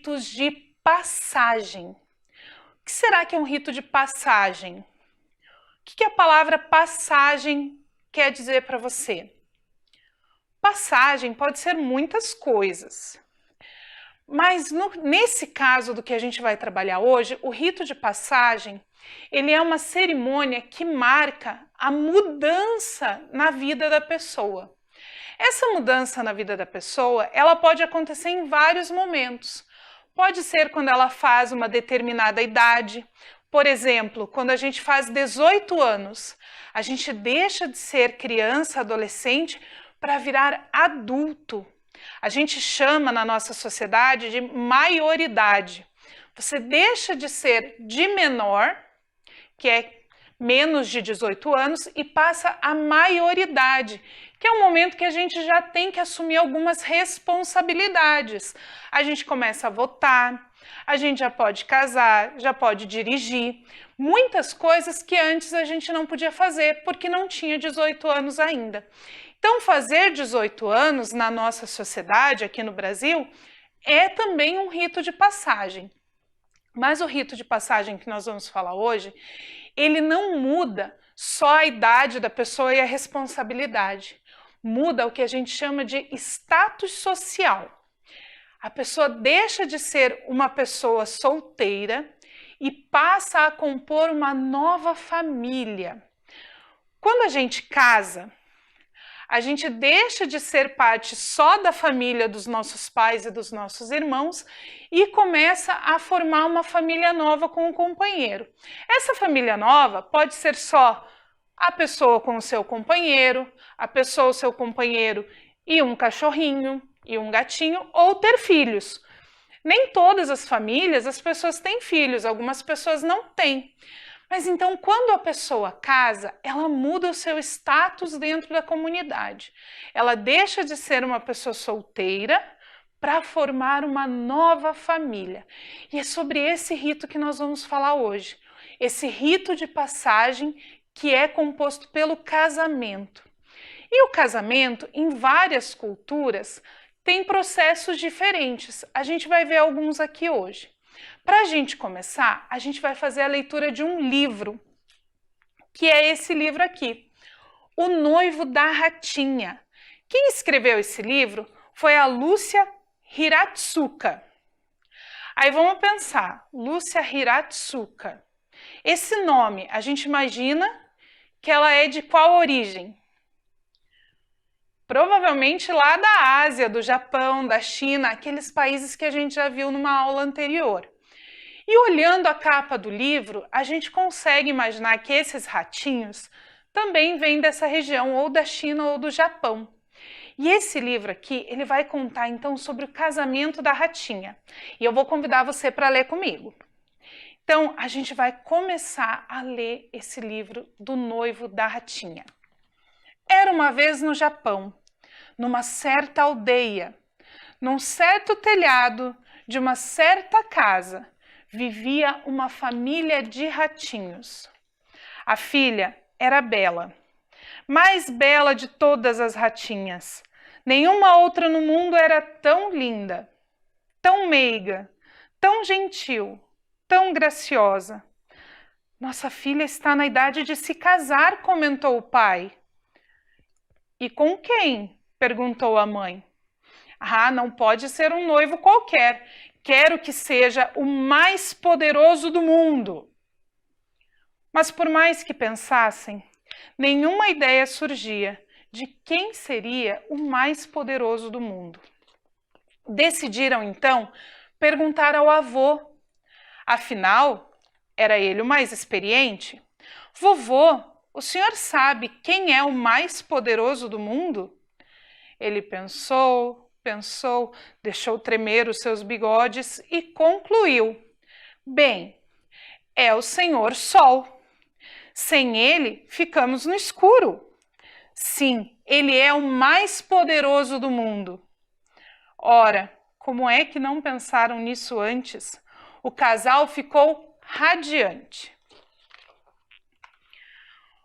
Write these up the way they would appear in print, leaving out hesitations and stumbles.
ritos de passagem. O que será que é um rito de passagem? O que a palavra passagem quer dizer para você? Passagem pode ser muitas coisas, mas nesse caso do que a gente vai trabalhar hoje, o rito de passagem, ele é uma cerimônia que marca a mudança na vida da pessoa. Essa mudança na vida da pessoa, ela pode acontecer em vários momentos. Pode ser quando ela faz uma determinada idade. Por exemplo, quando a gente faz 18 anos, a gente deixa de ser criança, adolescente, para virar adulto. A gente chama na nossa sociedade de maioridade. Você deixa de ser de menor, que é menos de 18 anos, e passa a maioridade, que é um momento que a gente já tem que assumir algumas responsabilidades. A gente começa a votar, a gente já pode casar, já pode dirigir, muitas coisas que antes a gente não podia fazer porque não tinha 18 anos ainda. Então, fazer 18 anos na nossa sociedade, aqui no Brasil, é também um rito de passagem. Mas o rito de passagem que nós vamos falar hoje, ele não muda só a idade da pessoa e a responsabilidade. Muda o que a gente chama de status social. A pessoa deixa de ser uma pessoa solteira e passa a compor uma nova família. Quando a gente casa, a gente deixa de ser parte só da família dos nossos pais e dos nossos irmãos e começa a formar uma família nova com um companheiro. Essa família nova pode ser só a pessoa com o seu companheiro, a pessoa, o seu companheiro e um cachorrinho e um gatinho, ou ter filhos. Nem todas as famílias, as pessoas têm filhos, algumas pessoas não têm. Mas então, quando a pessoa casa, ela muda o seu status dentro da comunidade. Ela deixa de ser uma pessoa solteira para formar uma nova família. E é sobre esse rito que nós vamos falar hoje. Esse rito de passagem que é composto pelo casamento. E o casamento, em várias culturas, tem processos diferentes. A gente vai ver alguns aqui hoje. Para a gente começar, a gente vai fazer a leitura de um livro, que é esse livro aqui, O Noivo da Ratinha. Quem escreveu esse livro foi a Lúcia Hiratsuka. Aí vamos pensar, Lúcia Hiratsuka. Esse nome, a gente imagina que ela é de qual origem? Provavelmente lá da Ásia, do Japão, da China, aqueles países que a gente já viu numa aula anterior. E olhando a capa do livro, a gente consegue imaginar que esses ratinhos também vêm dessa região, ou da China ou do Japão. E esse livro aqui, ele vai contar então sobre o casamento da ratinha. E eu vou convidar você para ler comigo. Então, a gente vai começar a ler esse livro do Noivo da Ratinha. Era uma vez no Japão, numa certa aldeia, num certo telhado de uma certa casa, vivia uma família de ratinhos. A filha era bela, mais bela de todas as ratinhas. Nenhuma outra no mundo era tão linda, tão meiga, tão gentil, tão graciosa. Nossa filha está na idade de se casar, comentou o pai. E com quem? Perguntou a mãe. Ah, não pode ser um noivo qualquer. Quero que seja o mais poderoso do mundo. Mas por mais que pensassem, nenhuma ideia surgia de quem seria o mais poderoso do mundo. Decidiram então perguntar ao avô. Afinal, era ele o mais experiente. Vovô, o senhor sabe quem é o mais poderoso do mundo? Ele pensou, deixou tremer os seus bigodes e concluiu. Bem, é o Senhor Sol. Sem ele, ficamos no escuro. Sim, ele é o mais poderoso do mundo. Ora, como é que não pensaram nisso antes? O casal ficou radiante.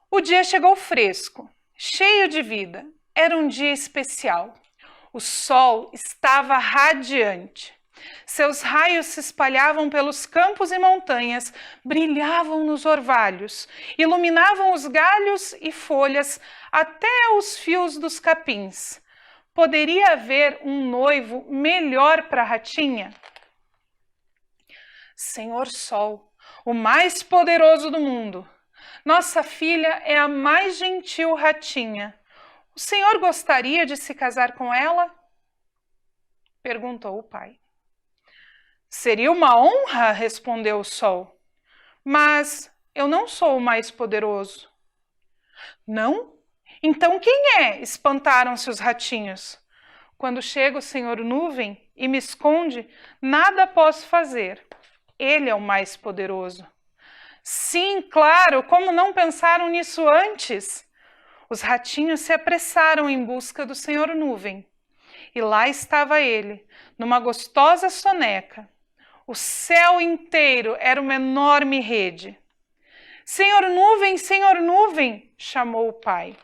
O dia chegou fresco, cheio de vida. Era um dia especial. O sol estava radiante. Seus raios se espalhavam pelos campos e montanhas, brilhavam nos orvalhos, iluminavam os galhos e folhas até os fios dos capins. Poderia haver um noivo melhor para a ratinha? Senhor Sol, o mais poderoso do mundo, nossa filha é a mais gentil ratinha. O senhor gostaria de se casar com ela? Perguntou o pai. Seria uma honra, respondeu o Sol. Mas eu não sou o mais poderoso. Não? Então quem é? Espantaram-se os ratinhos. Quando chega o senhor Nuvem e me esconde, nada posso fazer. Ele é o mais poderoso. Sim, claro, como não pensaram nisso antes? Os ratinhos se apressaram em busca do senhor Nuvem. E lá estava ele, numa gostosa soneca. O céu inteiro era uma enorme rede. Senhor Nuvem, chamou o pai.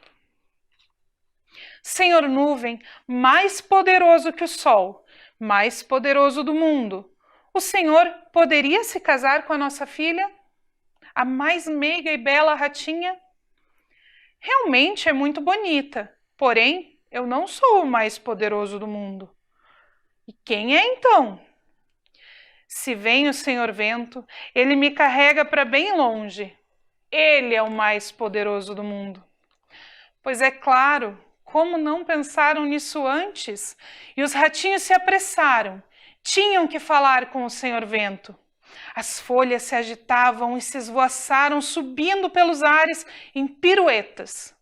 Senhor Nuvem, mais poderoso que o sol, mais poderoso do mundo, o senhor poderia se casar com a nossa filha? A mais meiga e bela ratinha? Realmente é muito bonita, porém eu não sou o mais poderoso do mundo. E quem é então? Se vem o senhor Vento, ele me carrega para bem longe. Ele é o mais poderoso do mundo. Pois é claro, como não pensaram nisso antes? E os ratinhos se apressaram. Tinham que falar com o senhor Vento. As folhas se agitavam e se esvoaçaram, subindo pelos ares em piruetas.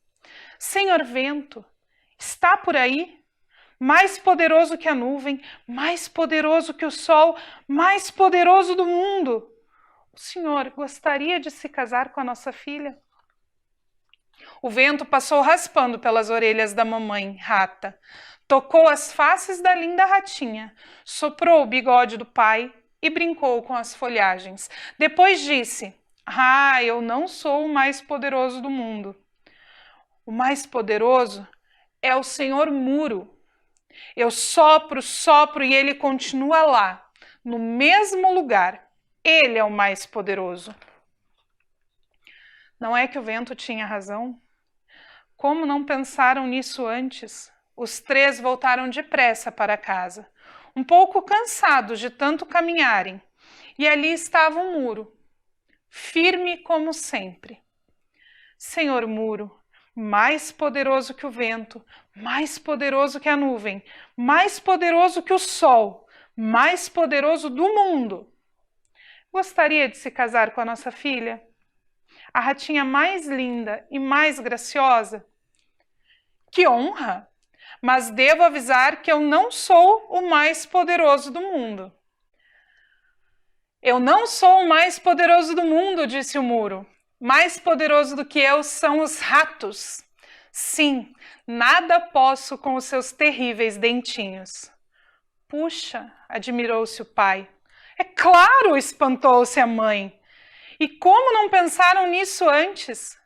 Senhor Vento, está por aí? Mais poderoso que a nuvem, mais poderoso que o sol, mais poderoso do mundo. O senhor gostaria de se casar com a nossa filha? O vento passou raspando pelas orelhas da mamãe rata, tocou as faces da linda ratinha, soprou o bigode do pai e brincou com as folhagens. Depois disse: "Ah, eu não sou o mais poderoso do mundo. O mais poderoso é o senhor Muro. Eu sopro, sopro e ele continua lá, no mesmo lugar. Ele é o mais poderoso." Não é que o vento tinha razão? Como não pensaram nisso antes? Os três voltaram depressa para casa, um pouco cansados de tanto caminharem, e ali estava o Muro, firme como sempre. Senhor Muro, mais poderoso que o vento, mais poderoso que a nuvem, mais poderoso que o sol, mais poderoso do mundo. Gostaria de se casar com a nossa filha? A ratinha mais linda e mais graciosa? Que honra! Mas devo avisar que eu não sou o mais poderoso do mundo. Eu não sou o mais poderoso do mundo, disse o Muro. Mais poderoso do que eu são os ratos. Sim, nada posso com os seus terríveis dentinhos. Puxa, admirou-se o pai. É claro, espantou-se a mãe. E como não pensaram nisso antes?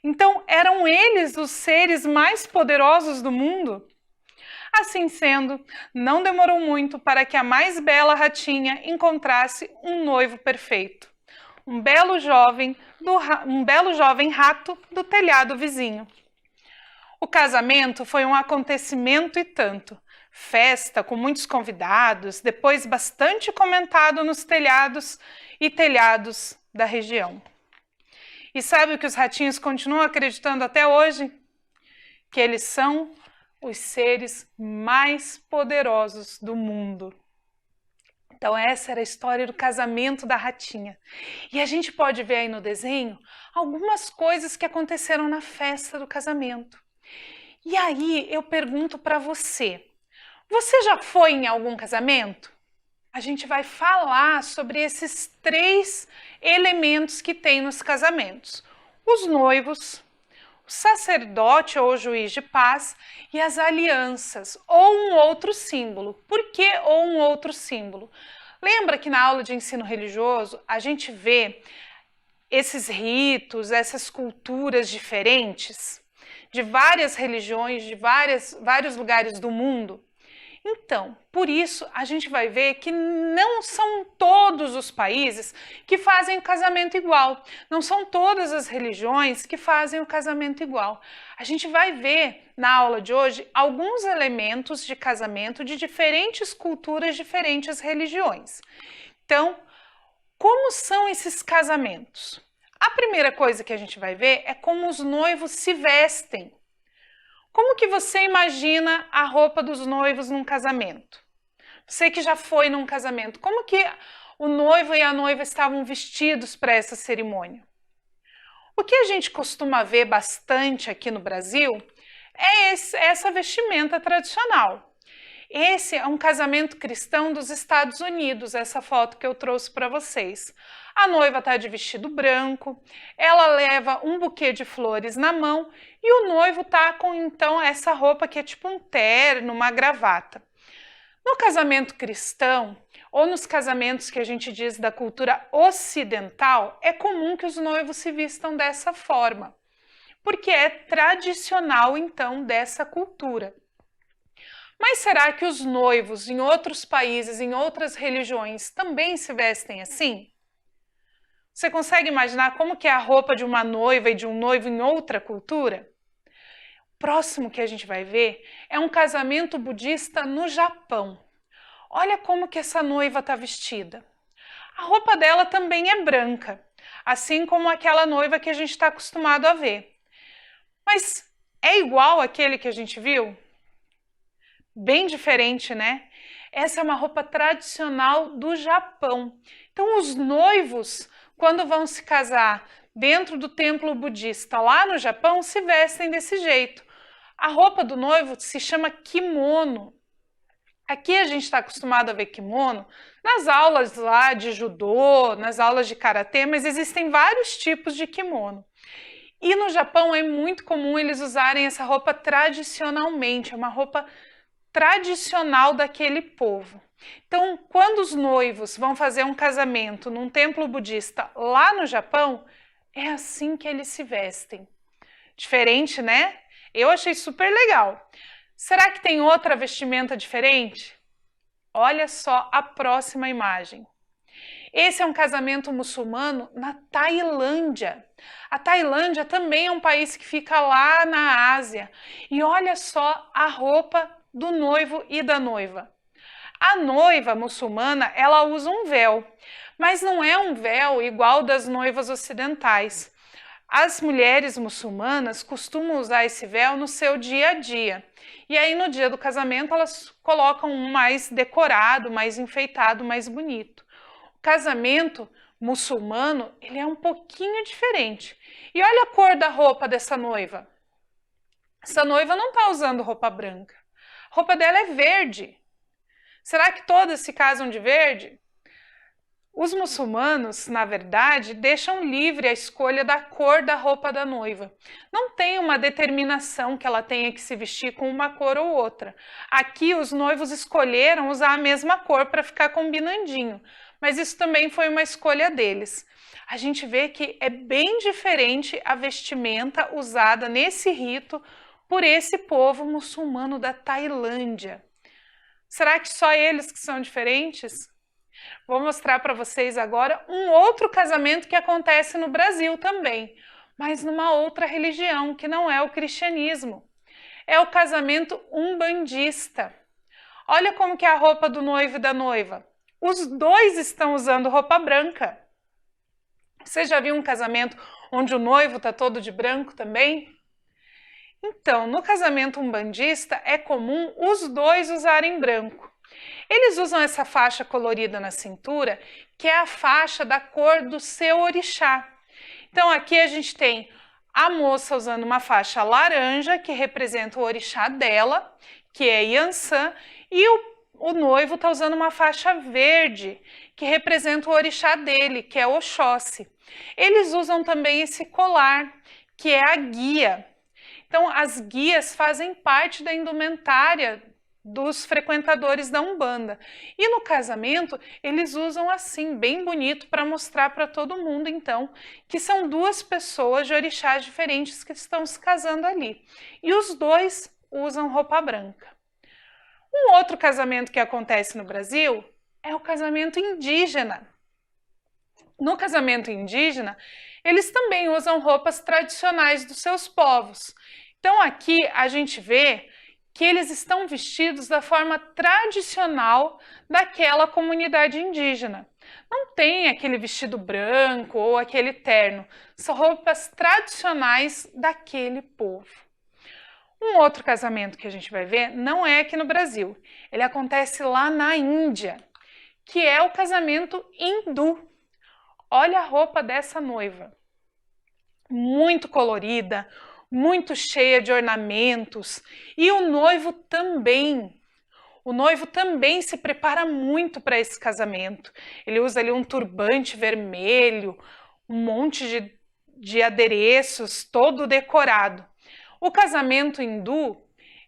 Então eram eles os seres mais poderosos do mundo? Assim sendo, não demorou muito para que a mais bela ratinha encontrasse um noivo perfeito. Um belo jovem rato do telhado vizinho. O casamento foi um acontecimento e tanto. Festa com muitos convidados, depois bastante comentado nos telhados da região. E sabe o que os ratinhos continuam acreditando até hoje? Que eles são os seres mais poderosos do mundo. Então essa era a história do casamento da ratinha. E a gente pode ver aí no desenho algumas coisas que aconteceram na festa do casamento. E aí eu pergunto para você, você já foi em algum casamento? A gente vai falar sobre esses 3 elementos que tem nos casamentos: os noivos, o sacerdote ou juiz de paz e as alianças ou um outro símbolo. Por que ou um outro símbolo? Lembra que na aula de ensino religioso a gente vê esses ritos, essas culturas diferentes de várias religiões, de vários lugares do mundo? Então, por isso, a gente vai ver que não são todos os países que fazem o casamento igual, não são todas as religiões que fazem o casamento igual. A gente vai ver na aula de hoje alguns elementos de casamento de diferentes culturas, diferentes religiões. Então, como são esses casamentos? A primeira coisa que a gente vai ver é como os noivos se vestem. Como que você imagina a roupa dos noivos num casamento? Você que já foi num casamento, como que o noivo e a noiva estavam vestidos para essa cerimônia? O que a gente costuma ver bastante aqui no Brasil é essa vestimenta tradicional. Esse é um casamento cristão dos Estados Unidos, essa foto que eu trouxe para vocês. A noiva está de vestido branco, ela leva um buquê de flores na mão e o noivo está com então essa roupa que é tipo um terno, uma gravata. No casamento cristão, ou nos casamentos que a gente diz da cultura ocidental, é comum que os noivos se vistam dessa forma, porque é tradicional então dessa cultura. Mas será que os noivos em outros países, em outras religiões, também se vestem assim? Você consegue imaginar como que é a roupa de uma noiva e de um noivo em outra cultura? O próximo que a gente vai ver é um casamento budista no Japão. Olha como que essa noiva está vestida. A roupa dela também é branca, assim como aquela noiva que a gente está acostumado a ver. Mas é igual àquele que a gente viu? Bem diferente, né? Essa é uma roupa tradicional do Japão. Então, os noivos, quando vão se casar dentro do templo budista lá no Japão, se vestem desse jeito. A roupa do noivo se chama kimono. Aqui a gente está acostumado a ver kimono nas aulas lá de judô, nas aulas de karatê, mas existem vários tipos de kimono. E no Japão é muito comum eles usarem essa roupa tradicionalmente, é uma roupa tradicional daquele povo. Então, quando os noivos vão fazer um casamento num templo budista lá no Japão, é assim que eles se vestem. Diferente, né? Eu achei super legal. Será que tem outra vestimenta diferente? Olha só a próxima imagem. Esse é um casamento muçulmano na Tailândia. A Tailândia também é um país que fica lá na Ásia. E olha só a roupa do noivo e da noiva. A noiva muçulmana, ela usa um véu, mas não é um véu igual das noivas ocidentais. As mulheres muçulmanas costumam usar esse véu no seu dia a dia. E aí no dia do casamento elas colocam um mais decorado, mais enfeitado, mais bonito. O casamento muçulmano, ele é um pouquinho diferente. E olha a cor da roupa dessa noiva. Essa noiva não está usando roupa branca. A roupa dela é verde. Será que todas se casam de verde? Os muçulmanos, na verdade, deixam livre a escolha da cor da roupa da noiva. Não tem uma determinação que ela tenha que se vestir com uma cor ou outra. Aqui, os noivos escolheram usar a mesma cor para ficar combinandinho, mas isso também foi uma escolha deles. A gente vê que é bem diferente a vestimenta usada nesse rito por esse povo muçulmano da Tailândia. Será que só eles que são diferentes? Vou mostrar para vocês agora um outro casamento que acontece no Brasil também, mas numa outra religião, que não é o cristianismo. É o casamento umbandista. Olha como que é a roupa do noivo e da noiva. Os dois estão usando roupa branca. Você já viu um casamento onde o noivo está todo de branco também? Então, no casamento umbandista é comum os dois usarem branco. Eles usam essa faixa colorida na cintura, que é a faixa da cor do seu orixá. Então, aqui a gente tem a moça usando uma faixa laranja, que representa o orixá dela, que é Yansan, e o noivo está usando uma faixa verde, que representa o orixá dele, que é Oxóssi. Eles usam também esse colar, que é a guia. Então, as guias fazem parte da indumentária dos frequentadores da Umbanda. E no casamento, eles usam assim, bem bonito, para mostrar para todo mundo, então, que são duas pessoas de orixás diferentes que estão se casando ali. E os dois usam roupa branca. Um outro casamento que acontece no Brasil é o casamento indígena. No casamento indígena, eles também usam roupas tradicionais dos seus povos. Então aqui a gente vê que eles estão vestidos da forma tradicional daquela comunidade indígena. Não tem aquele vestido branco ou aquele terno, são roupas tradicionais daquele povo. Um outro casamento que a gente vai ver não é aqui no Brasil, ele acontece lá na Índia, que é o casamento hindu. Olha a roupa dessa noiva, muito colorida, muito cheia de ornamentos, e o noivo também. O noivo também se prepara muito para esse casamento. Ele usa ali um turbante vermelho, um monte de adereços, todo decorado. O casamento hindu,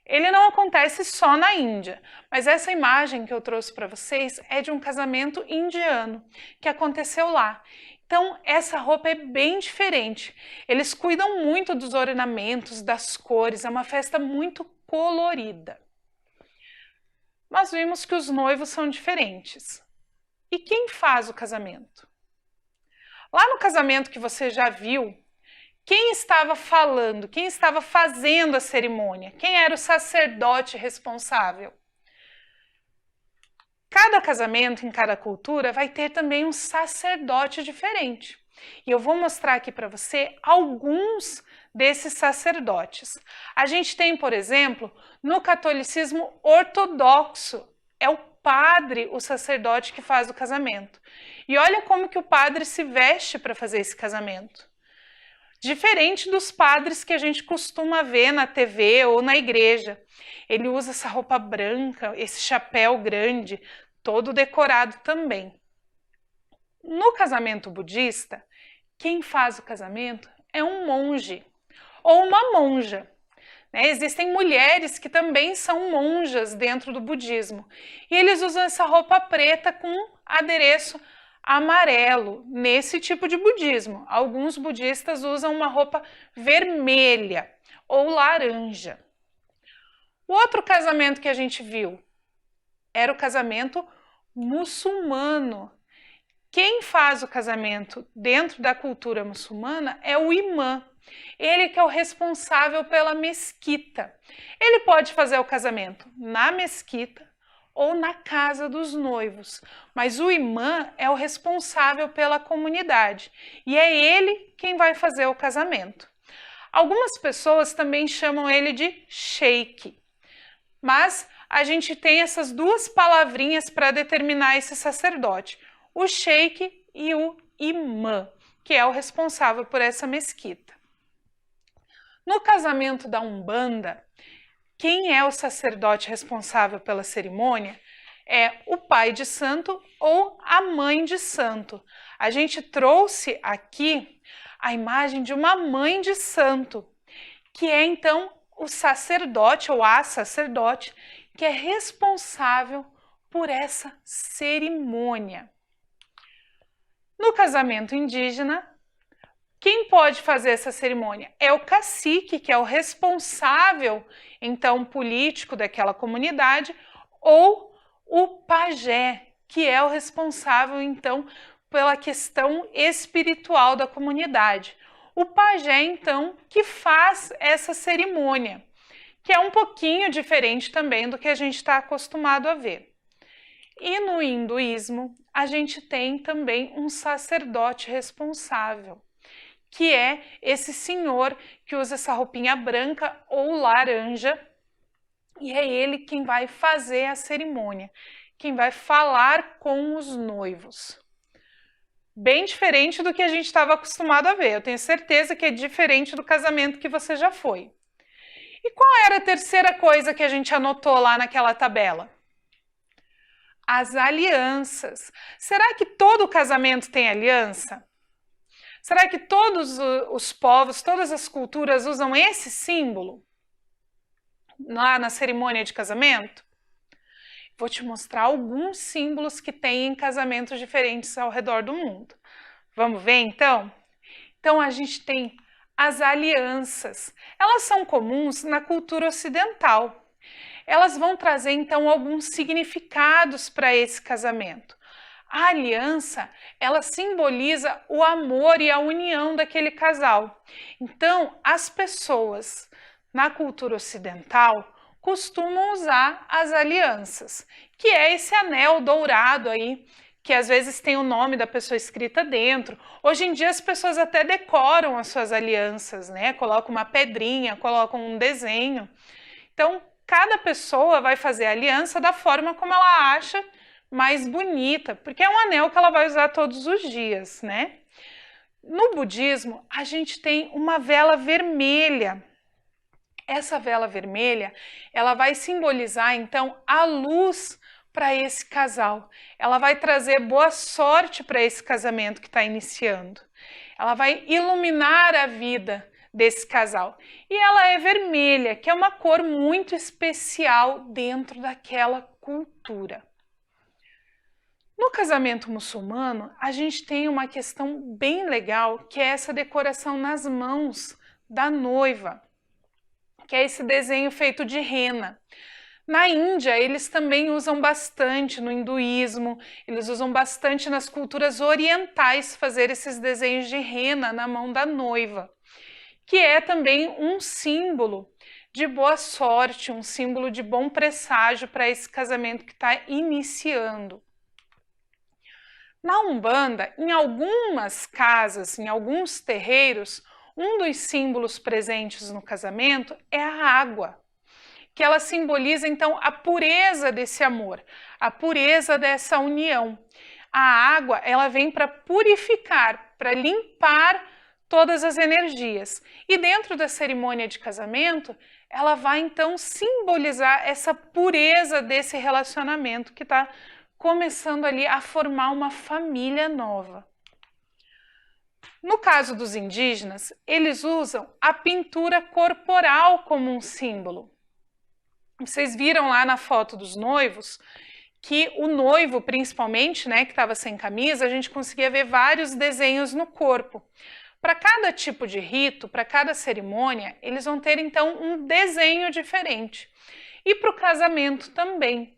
ele não acontece só na Índia, mas essa imagem que eu trouxe para vocês é de um casamento indiano que aconteceu lá. Então, essa roupa é bem diferente. Eles cuidam muito dos ornamentos, das cores, é uma festa muito colorida. Nós vimos que os noivos são diferentes. E quem faz o casamento? Lá no casamento que você já viu, quem estava falando, quem estava fazendo a cerimônia? Quem era o sacerdote responsável? Cada casamento em cada cultura vai ter também um sacerdote diferente. E eu vou mostrar aqui para você alguns desses sacerdotes. A gente tem, por exemplo, no catolicismo ortodoxo, é o padre, o sacerdote que faz o casamento. E olha como que o padre se veste para fazer esse casamento. Diferente dos padres que a gente costuma ver na TV ou na igreja. Ele usa essa roupa branca, esse chapéu grande, todo decorado também. No casamento budista, quem faz o casamento é um monge ou uma monja. Existem mulheres que também são monjas dentro do budismo. E eles usam essa roupa preta com adereço amarelo, nesse tipo de budismo. Alguns budistas usam uma roupa vermelha ou laranja. O outro casamento que a gente viu era o casamento muçulmano. Quem faz o casamento dentro da cultura muçulmana é o imã. Ele que é o responsável pela mesquita. Ele pode fazer o casamento na mesquita ou na casa dos noivos, mas o imã é o responsável pela comunidade e é ele quem vai fazer o casamento. Algumas pessoas também chamam ele de sheik, mas a gente tem essas duas palavrinhas para determinar esse sacerdote, o sheik e o imã, que é o responsável por essa mesquita. No casamento da Umbanda, quem é o sacerdote responsável pela cerimônia é o pai de santo ou a mãe de santo. A gente trouxe aqui a imagem de uma mãe de santo, que é então o sacerdote ou a sacerdote que é responsável por essa cerimônia. No casamento indígena, quem pode fazer essa cerimônia? É o cacique, que é o responsável, então, político daquela comunidade, ou o pajé, que é o responsável, então, pela questão espiritual da comunidade. O pajé, então, que faz essa cerimônia, que é um pouquinho diferente também do que a gente está acostumado a ver. E no hinduísmo, a gente tem também um sacerdote responsável, que é esse senhor que usa essa roupinha branca ou laranja, e é ele quem vai fazer a cerimônia, quem vai falar com os noivos. Bem diferente do que a gente estava acostumado a ver, eu tenho certeza que é diferente do casamento que você já foi. E qual era a terceira coisa que a gente anotou lá naquela tabela? As alianças. Será que todo casamento tem aliança? Será que todos os povos, todas as culturas usam esse símbolo lá na cerimônia de casamento? Vou te mostrar alguns símbolos que tem em casamentos diferentes ao redor do mundo. Vamos ver então? Então a gente tem as alianças. Elas são comuns na cultura ocidental. elas vão trazer então alguns significados para esse casamento. A aliança, ela simboliza o amor e a união daquele casal. Então, as pessoas na cultura ocidental costumam usar as alianças, que é esse anel dourado aí, que às vezes tem o nome da pessoa escrita dentro. Hoje em dia as pessoas até decoram as suas alianças, né? Colocam uma pedrinha, colocam um desenho. Então, cada pessoa vai fazer a aliança da forma como ela acha mais bonita, porque é um anel que ela vai usar todos os dias, né? No budismo, a gente tem uma vela vermelha. Essa vela vermelha, ela vai simbolizar, então, a luz para esse casal. Ela vai trazer boa sorte para esse casamento que está iniciando. Ela vai iluminar a vida desse casal. E ela é vermelha, que é uma cor muito especial dentro daquela cultura. No casamento muçulmano, a gente tem uma questão bem legal, que é essa decoração nas mãos da noiva, que é esse desenho feito de rena. Na Índia, eles também usam bastante no hinduísmo, eles usam bastante nas culturas orientais fazer esses desenhos de rena na mão da noiva, que é também um símbolo de boa sorte, um símbolo de bom presságio para esse casamento que está iniciando. Na Umbanda, em algumas casas, em alguns terreiros, um dos símbolos presentes no casamento é a água, que ela simboliza então a pureza desse amor, a pureza dessa união. A água, ela vem para purificar, para limpar todas as energias. E dentro da cerimônia de casamento, ela vai então simbolizar essa pureza desse relacionamento que está começando ali a formar uma família nova. No caso dos indígenas, eles usam a pintura corporal como um símbolo. Vocês viram lá na foto dos noivos que o noivo, principalmente, né, que estava sem camisa, a gente conseguia ver vários desenhos no corpo. Para cada tipo de rito, para cada cerimônia, eles vão ter então um desenho diferente. E para o casamento também.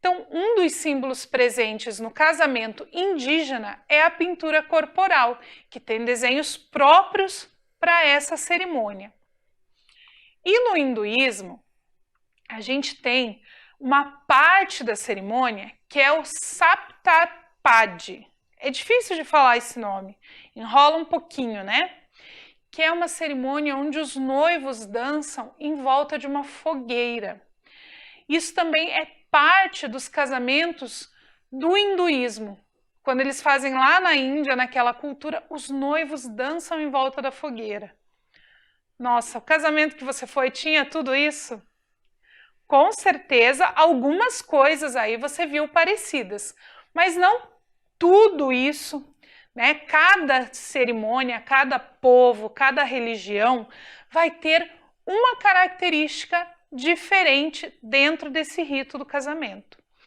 Então, um dos símbolos presentes no casamento indígena é a pintura corporal, que tem desenhos próprios para essa cerimônia. E no hinduísmo, a gente tem uma parte da cerimônia que é o Saptapadi. É difícil de falar esse nome, enrola um pouquinho, né? Que é uma cerimônia onde os noivos dançam em volta de uma fogueira. Isso também é parte dos casamentos do hinduísmo. Quando eles fazem lá na Índia, naquela cultura, os noivos dançam em volta da fogueira. Nossa, o casamento que você foi tinha tudo isso? Com certeza, algumas coisas aí você viu parecidas, mas não tudo isso, né? Cada cerimônia, cada povo, cada religião vai ter uma característica diferente dentro desse rito do casamento.